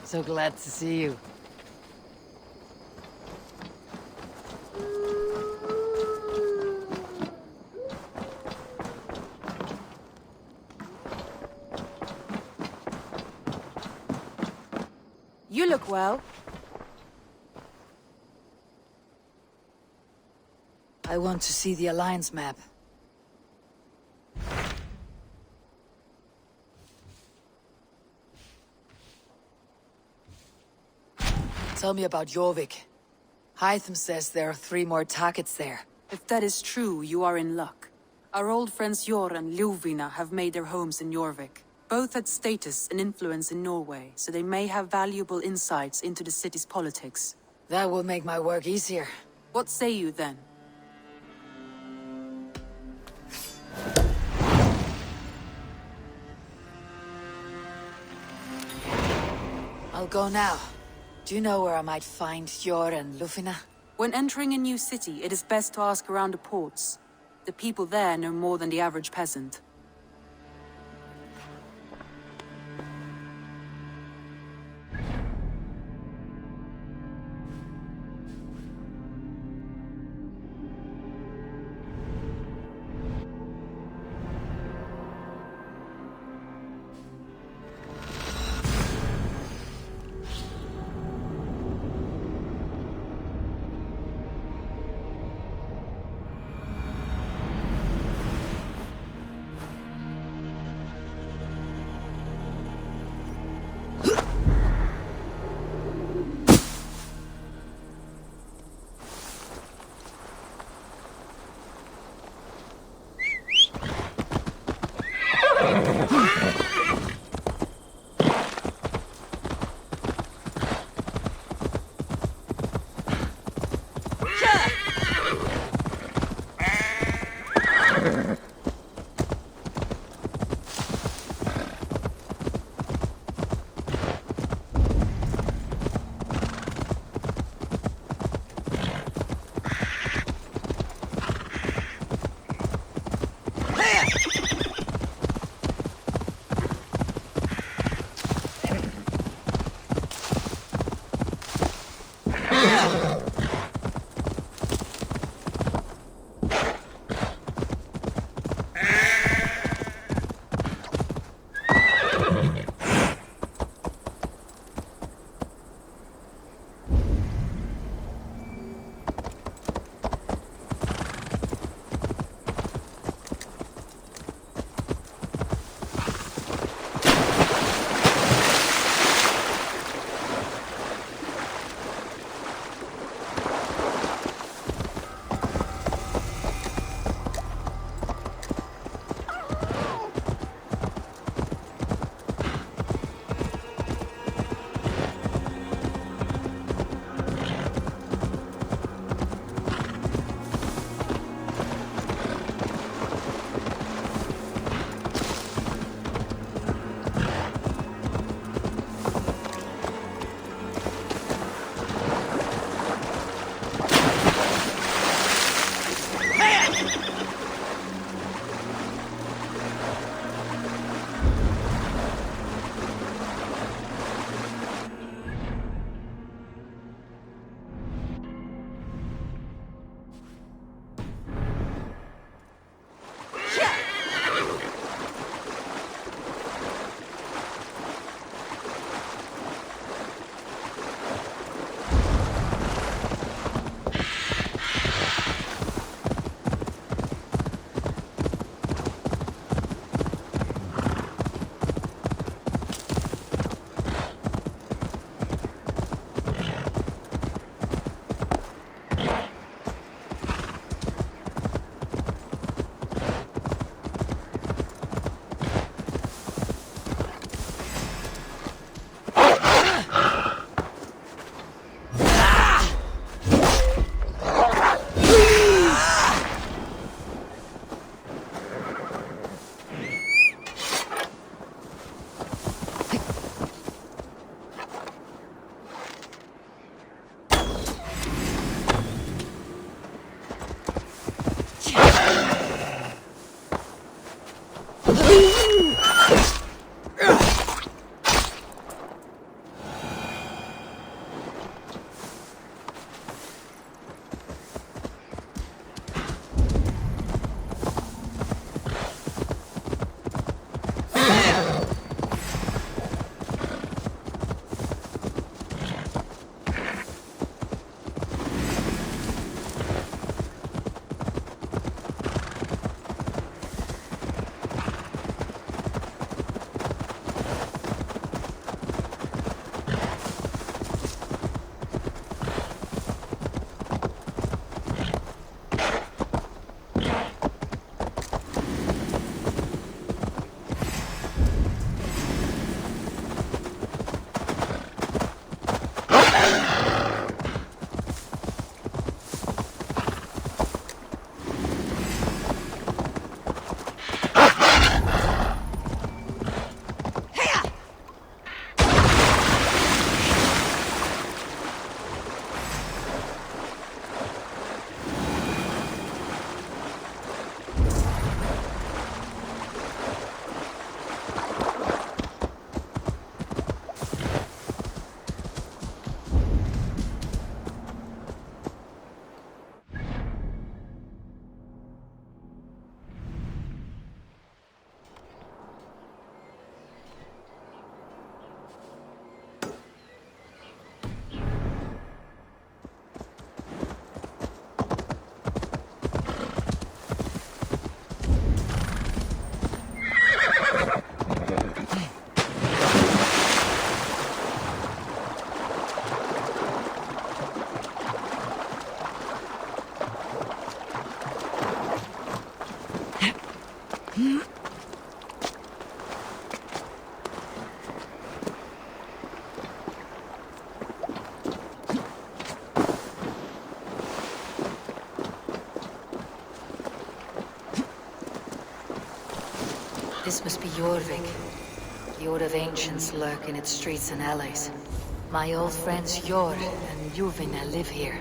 So glad to see you. You look well. I want to see the Alliance map. Tell me about Jorvik. Hytham says there are 3 more targets there. If that is true, you are in luck. Our old friends Jor and Ljuvina have made their homes in Jorvik. Both had status and influence in Norway, so they may have valuable insights into the city's politics. That will make my work easier. What say you then? I'll go now. Do you know where I might find Jor and Ljuvina? When entering a new city, it is best to ask around the ports. The people there know more than the average peasant. This must be Jorvik. The Oath of Ancients lurk in its streets and alleys. My old friends Jor and Ljuvina live here.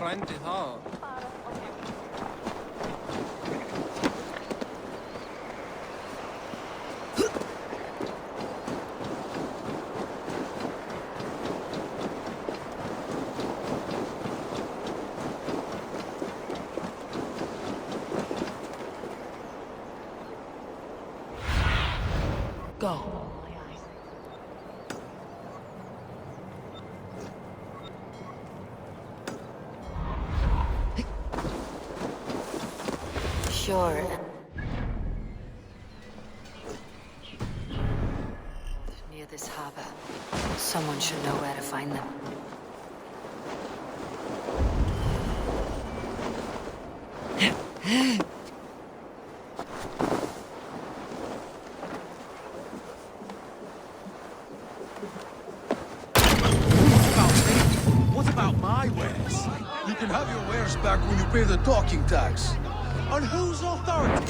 frændi það. pure and... Near this harbor. Someone should know where to find them. What about my wares? You can have your wares back when you pay the docking tax. On whose authority?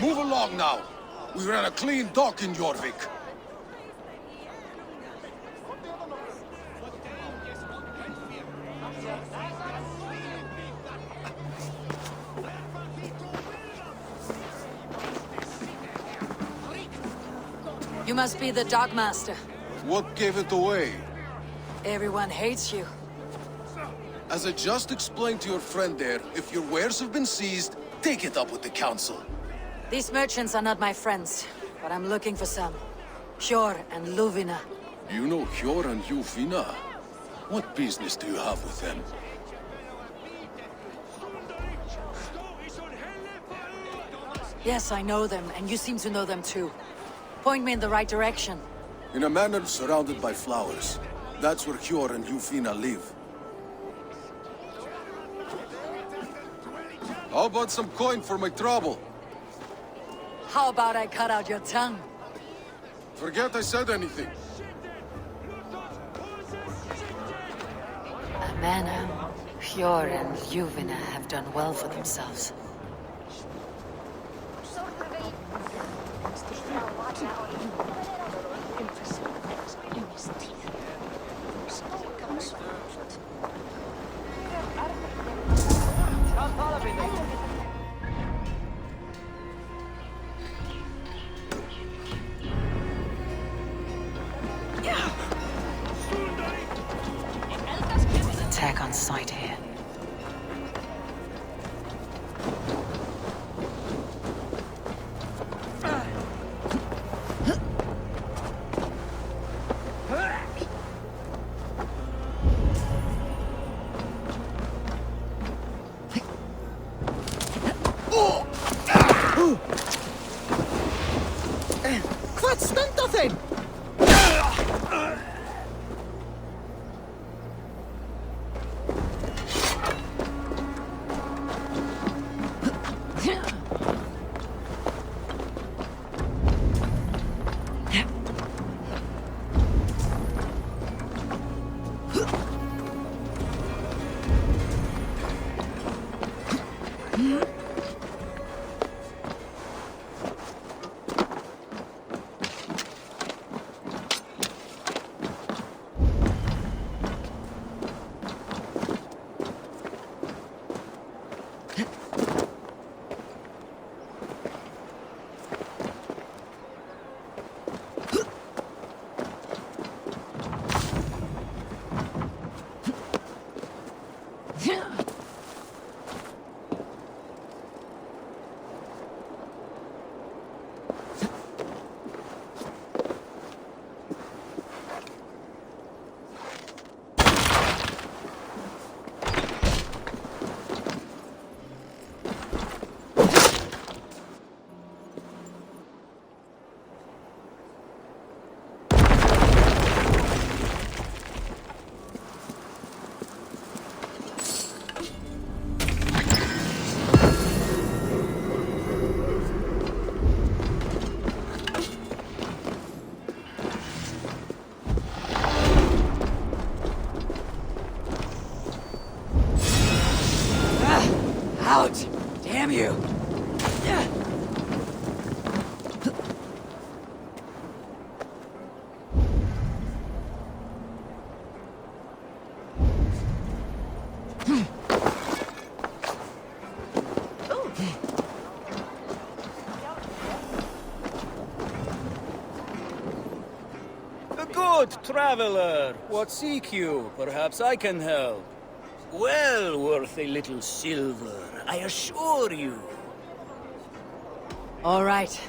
Move along now. We ran a clean dock in Jorvik. You must be the Dogmaster. What gave it away? Everyone hates you. As I just explained to your friend there, if your wares have been seized, take it up with the council. These merchants are not my friends, but I'm looking for some. Hjor and Luvina. You know Hjor and Luvina? What business do you have with them? Yes, I know them, and you seem to know them too. Point me in the right direction. In a manor surrounded by flowers. That's where Hjor and Luvina live. How about some coin for my trouble? How about I cut out your tongue? Forget I said anything. A manor. Hjor and Luvina have done well for themselves. Attack on sight here. Wat stinkt dat in? Out! Damn you! A good traveler. What seek you? Perhaps I can help. Well worth a little silver, I assure you. All right.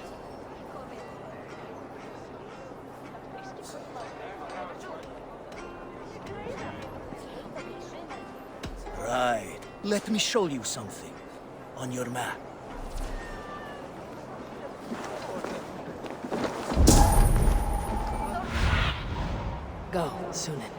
Right. Let me show you something. On your map. Go, Sunan.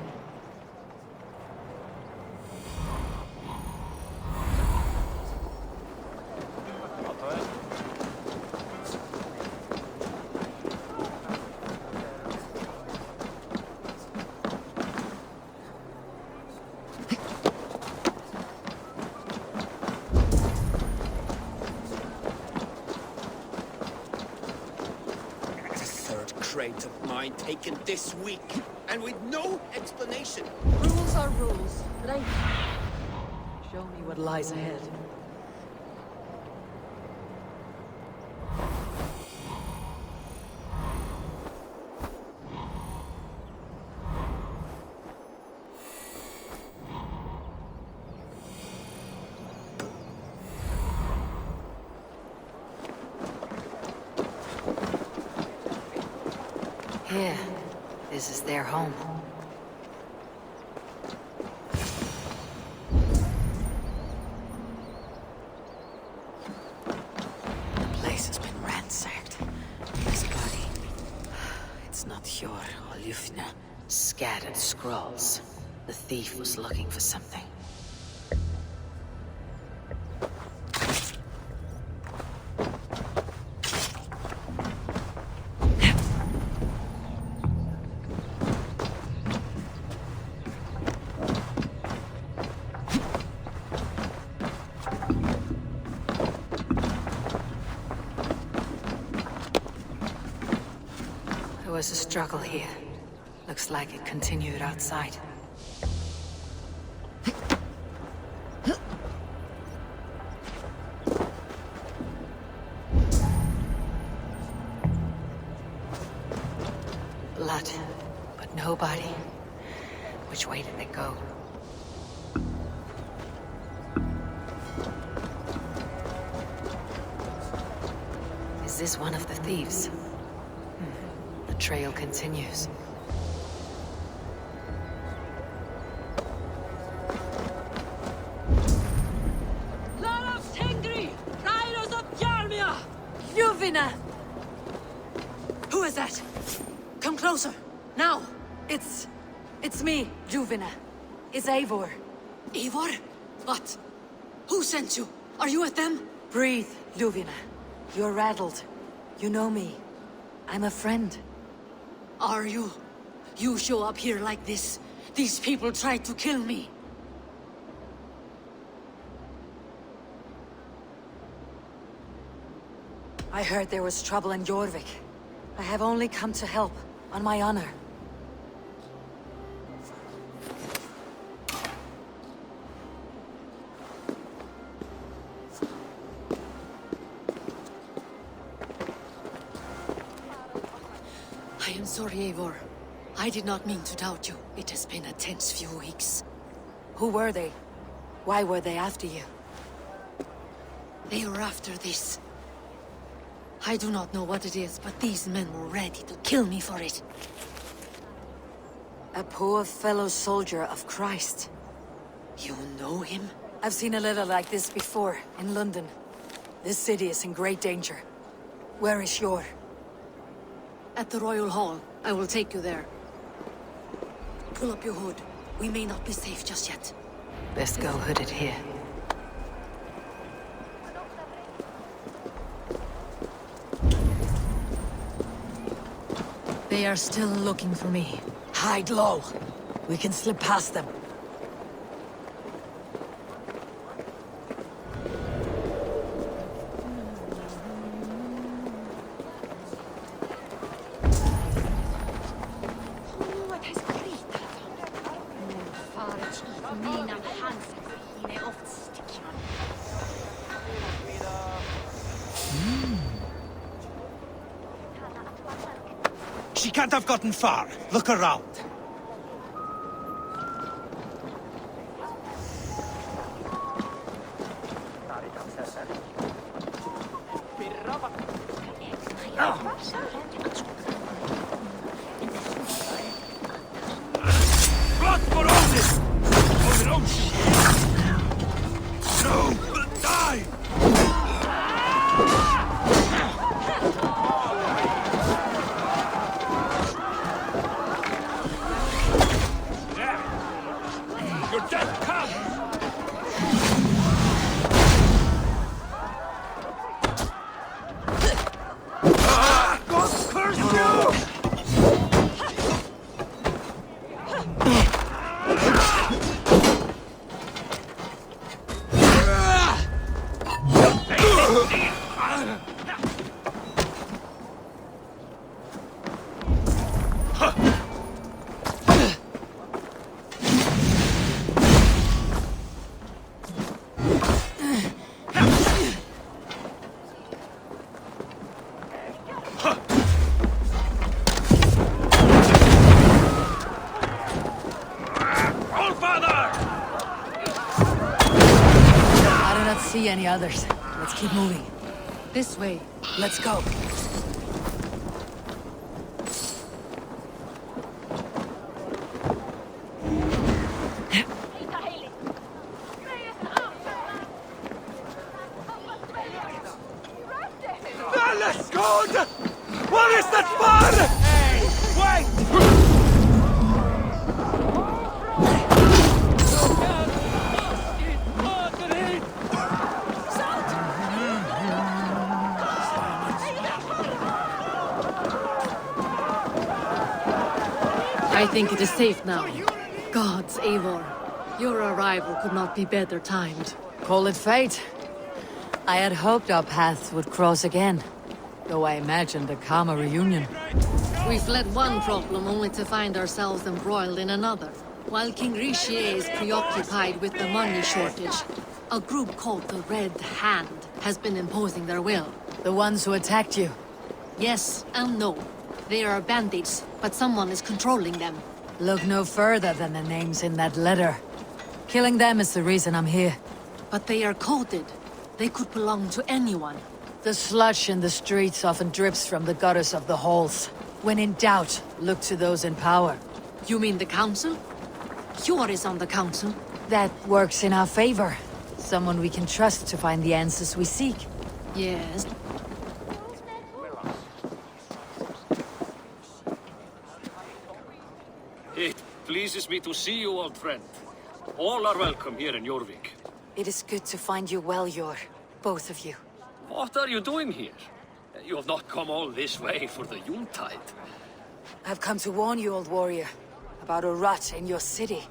Crate of mine taken this week, and with no explanation. Rules are rules, but show me what lies ahead. Here. This is their home. The place has been ransacked. This body... It's not your Olufna. Scattered scrolls. The thief was looking for something. There was a struggle here. Looks like it continued outside. Blood, but nobody. Which way did they go? Is this one of the thieves? The trail continues. Ljuvina! Who is that? Come closer, now! It's me, Ljuvina. It's Eivor. Eivor? What? Who sent you? Are you with them? Breathe, Ljuvina. You're rattled. You know me. I'm a friend. Are you? You show up here like this. These people tried to kill me. I heard there was trouble in Jorvik. I have only come to help, on my honor. I am sorry, Eivor. I did not mean to doubt you. It has been a tense few weeks. Who were they? Why were they after you? They were after this. I do not know what it is, but these men were ready to kill me for it. A poor fellow soldier of Christ. You know him? I've seen a letter like this before, in London. This city is in great danger. Where is Jor? At the Royal Hall. I will take you there. Pull up your hood. We may not be safe just yet. Best go hooded here. They are still looking for me. Hide low. We can slip past them. She can't have gotten far. Look around. Blood for Odin! Odin Ocean! No! Die! Your death comes! God curse you! See any others. Let's keep moving. This way. Let's go. Let's go! What is that for? Hey, wait! I think it is safe now. Gods, Eivor. Your arrival could not be better timed. Call it fate. I had hoped our paths would cross again, though I imagined a calmer reunion. We fled one problem only to find ourselves embroiled in another. While King Richier is preoccupied with the money shortage, a group called the Red Hand has been imposing their will. The ones who attacked you. Yes and no. They are bandits, but someone is controlling them. Look no further than the names in that letter. Killing them is the reason I'm here. But they are coded. They could belong to anyone. The sludge in the streets often drips from the gutters of the halls. When in doubt, look to those in power. You mean the council? Jor is on the council. That works in our favor. Someone we can trust to find the answers we seek. Yes. pleases me to see you, old friend. All are welcome here in Jorvik. It is good to find you well, Yor. Both of you. What are you doing here? You have not come all this way for the Yuletide. I've come to warn you, old warrior, about a rot in your city.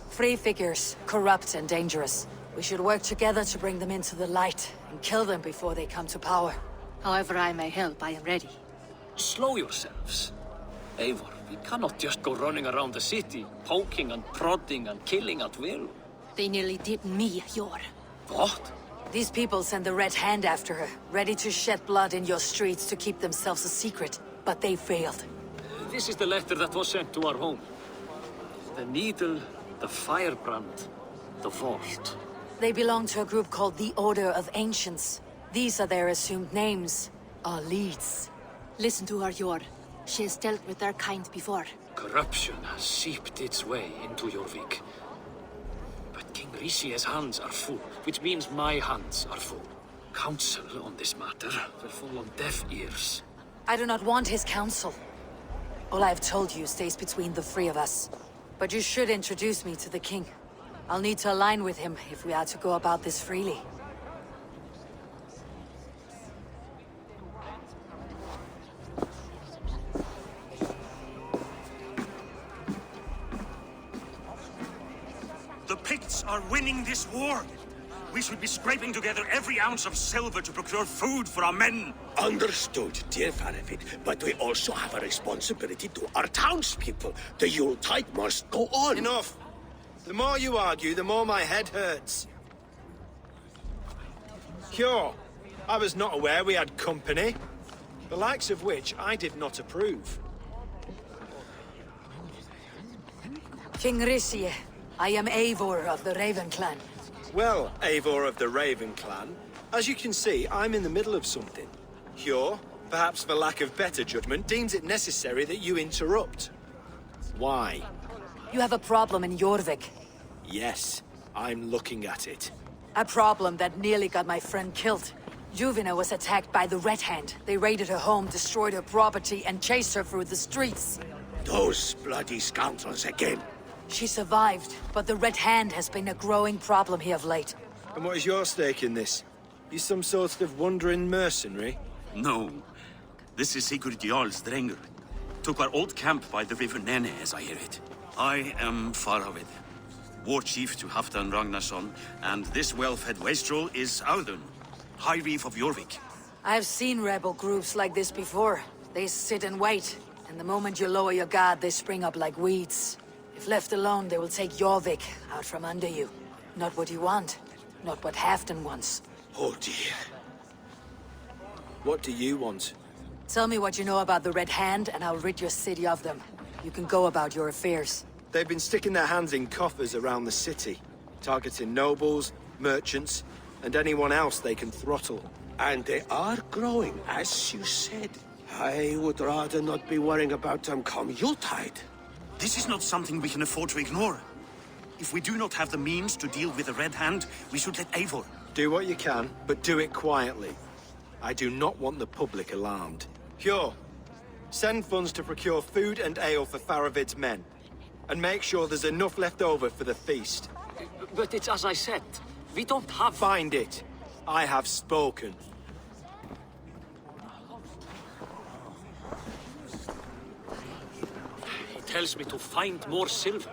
Free figures, corrupt and dangerous. We should work together to bring them into the light and kill them before they come to power. However I may help, I am ready. Slow yourselves. Eivor, we cannot just go running around the city, poking and prodding and killing at will. They nearly did me, Yor. What? These people sent the Red Hand after her, ready to shed blood in your streets to keep themselves a secret. But they failed. This is the letter that was sent to our home. The needle, the firebrand, the vault. They belong to a group called the Order of Ancients. These are their assumed names, our leads. Listen to her, Yor. She has dealt with their kind before. Corruption has seeped its way into Jorvik. But King Rishi's hands are full, which means my hands are full. Counsel on this matter will fall on deaf ears. I do not want his counsel. All I have told you stays between the three of us. But you should introduce me to the king. I'll need to align with him if we are to go about this freely. The Picts are winning this war. We should be scraping together every ounce of silver to procure food for our men. Understood, dear Faravid, but we also have a responsibility to our townspeople. The Yuletide must go on. Enough! The more you argue, the more my head hurts. Cure, I was not aware we had company, the likes of which I did not approve. King Rishi, I am Eivor of the Raven clan. Well, Eivor of the Raven clan, as you can see, I'm in the middle of something. Cure, perhaps for lack of better judgment, deems it necessary that you interrupt. Why? You have a problem in Jorvik. Yes, I'm looking at it. A problem that nearly got my friend killed. Juvina was attacked by the Red Hand. They raided her home, destroyed her property, and chased her through the streets. Those bloody scoundrels again. She survived, but the Red Hand has been a growing problem here of late. And what is your stake in this? You some sort of wandering mercenary? No. This is Sigurd Jarl's Drengr. Took our old camp by the river Nene, as I hear it. I am Faravid, war chief to Halfdan Ragnarsson, and this well-fed wastrel is Audun, High Reef of Jorvik. I have seen rebel groups like this before. They sit and wait, and the moment you lower your guard, they spring up like weeds. If left alone, they will take Jorvik out from under you. Not what you want, not what Halfdan wants. Oh dear. What do you want? Tell me what you know about the Red Hand, and I'll rid your city of them. You can go about your affairs. They've been sticking their hands in coffers around the city, targeting nobles, merchants, and anyone else they can throttle. And they are growing, as you said. I would rather not be worrying about them come Yuletide. This is not something we can afford to ignore. If we do not have the means to deal with the Red Hand, we should let Eivor. Do what you can, but do it quietly. I do not want the public alarmed. Cure, send funds to procure food and ale for Faravid's men. And make sure there's enough left over for the feast. But it's as I said, we don't have... Find it. I have spoken. He tells me to find more silver.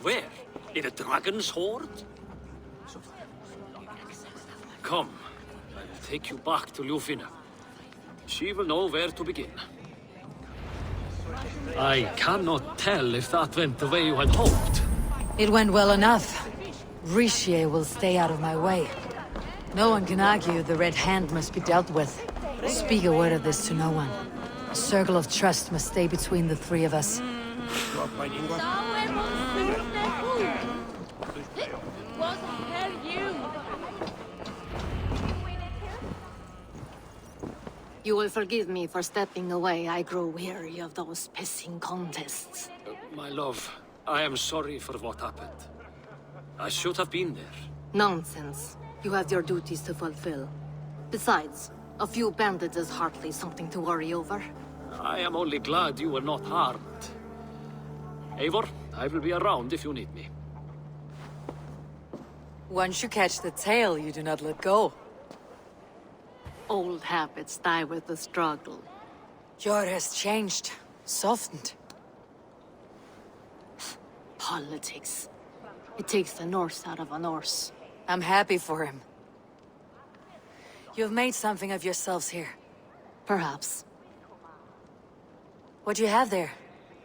Where? In a dragon's hoard? Come, I will take you back to Ljufina. She will know where to begin. I cannot tell if that went the way you had hoped. It went well enough. Rishi will stay out of my way. No one can argue the Red Hand must be dealt with. Speak a word of this to no one. A circle of trust must stay between the three of us. You will forgive me for stepping away. I grow weary of those pissing contests. My love, I am sorry for what happened. I should have been there. Nonsense. You have your duties to fulfill. Besides, a few bandits is hardly something to worry over. I am only glad you were not harmed. Eivor, I will be around if you need me. Once you catch the tail, you do not let go. Old habits die with the struggle. Yor has changed, softened. Politics. It takes the Norse out of a Norse. I'm happy for him. You've made something of yourselves here. Perhaps. What do you have there?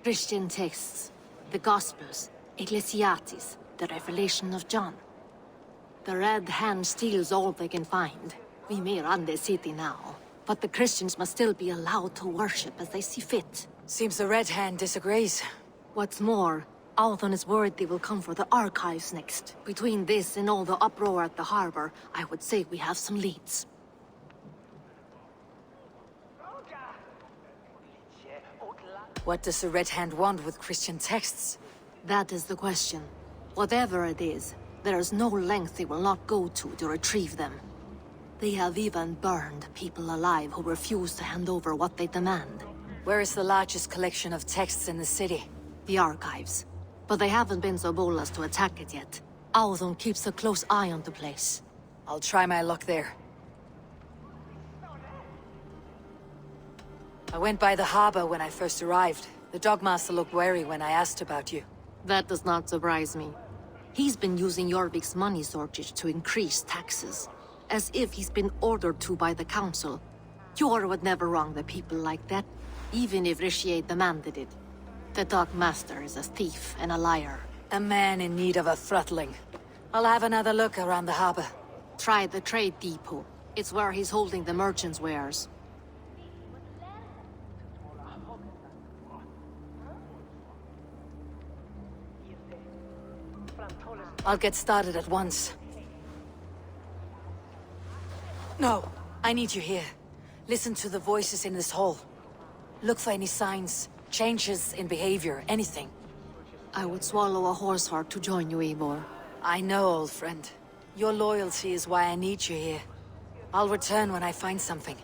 Christian texts, the Gospels, Ecclesiastes, the Revelation of John. The Red Hand steals all they can find. We may run the city now, but the Christians must still be allowed to worship as they see fit. Seems the Red Hand disagrees. What's more, Althon is worried they will come for the archives next. Between this and all the uproar at the harbor, I would say we have some leads. What does the Red Hand want with Christian texts? That is the question. Whatever it is, there is no length they will not go to retrieve them. They have even burned people alive who refuse to hand over what they demand. Where is the largest collection of texts in the city? The archives. But they haven't been so bold as to attack it yet. Althon keeps a close eye on the place. I'll try my luck there. I went by the harbor when I first arrived. The Dogmaster looked wary when I asked about you. That does not surprise me. He's been using Jorvik's money shortage to increase taxes. As if he's been ordered to by the council. Jor would never wrong the people like that, even if Richier demanded it. The Dogmaster is a thief and a liar. A man in need of a throttling. I'll have another look around the harbor. Try the trade depot. It's where he's holding the merchants' wares. I'll get started at once. No, I need you here. Listen to the voices in this hall. Look for any signs, changes in behavior, anything. I would swallow a horse heart to join you, Eivor. I know, old friend. Your loyalty is why I need you here. I'll return when I find something.